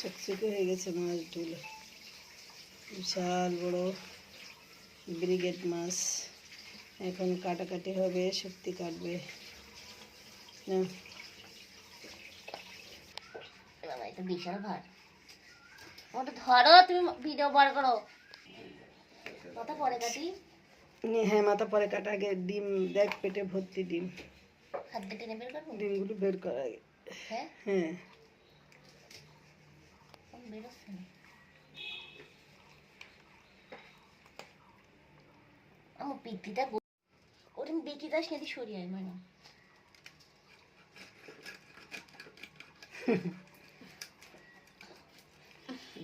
চকচকে হয়ে গেছে মাছগুলো, বিশাল বড় ব্রিগেড মাছ। এখন কাটাকাটি হবে, শক্তি কাটবে না। বিশাল ভার ধরো, তুমি ভিডিও বার করো। মাথা পরে কাটি। হ্যাঁ, মাথা পরে কাটা। আগে ডিম দেখ, পেটে ভর্তি ডিম। হাত দিয়ে টেনে বের করবো? ডিমগুলো বের করা আগে। হ্যাঁ হ্যাঁ, বেরোচ্ছে না। আমার পিঠিটা ওরকম দেখি যাস নাকি সরিয়ে মানে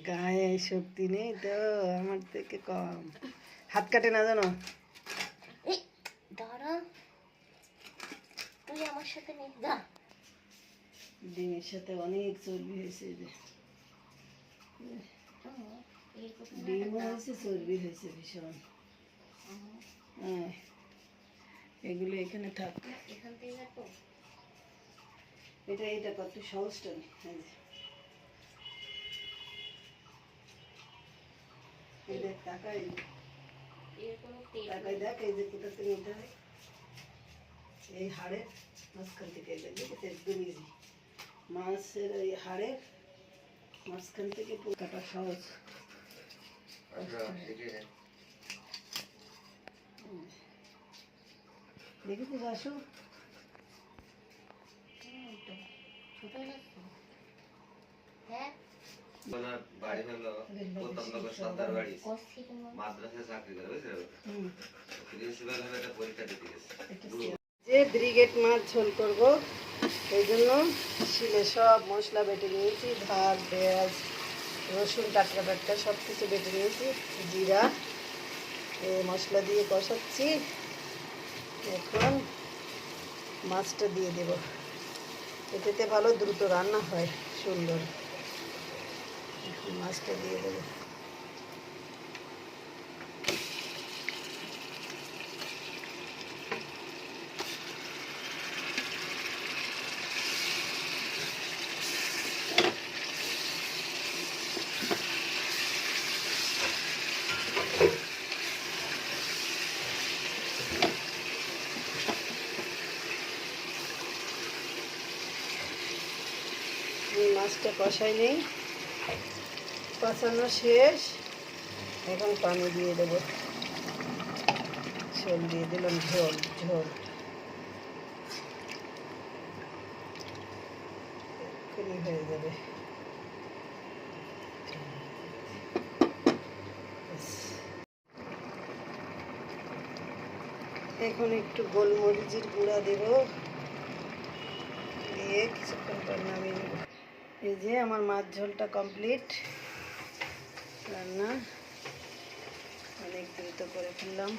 গায়ে শক্তি নেই তো, আমার থেকে কম। হাত কাটে না জানো? এই দাঁড়া, তুই আমার সাথে নেই যা। ডিমের সাথে অনেক চর্বি হয়েছে, যে ডিম হয়েছে, চর্বি হয়েছে ভীষণ। হ্যাঁ, এগুলো এখানে থাক। এখান থেকে তো এটা কত সহজটা নেই। দেখ, তাকাই তাকাই দেখ, এই যে কোথা থেকে নিতে হয়। এই হাড়ের মাঝখান থেকে একদম ইজি। মাছের এই হাড়ের মাঝখান থেকে কাটা সহজ। দেখেছিস আসো? হ্যাঁ বাড়ি হলো প্রথমনগর সর্দার বাড়ি, মাদ্রাসায় চাকরি করে, বুঝলে? প্রিন্সিপাল হয়ে একটা পরীক্ষা দিতে গেছে। যে ব্রিগেড মাছ ঝোল করব, এই জন্য শিলে সব মশলা বেটে নিয়েছি। ভাত, পেঁয়াজ, রসুন টাটকা টাটকা সব কিছু বেটে নিয়েছি। জিরা, এই মশলা দিয়ে কষাচ্ছি। এখন মাছটা দিয়ে দেব। এটাতে ভালো দ্রুত রান্না হয়, সুন্দর। এখন মাছটা দিয়ে দেবো। মাছটা কষাই নেই, কষানো শেষ। এখন পানি দিয়ে দেবো। ঝোল দিয়ে দিলাম, ঝোল ঝোল এক্ষুনি হয়ে যাবে। এখন একটু গোলমরিচের গুঁড়া দেব, দিয়ে কিছুক্ষণ পর নামিয়ে নেব। এই যে আমার মাছ ঝোলটা কমপ্লিট। রান্না অনেক দ্রুত করে ফেললাম।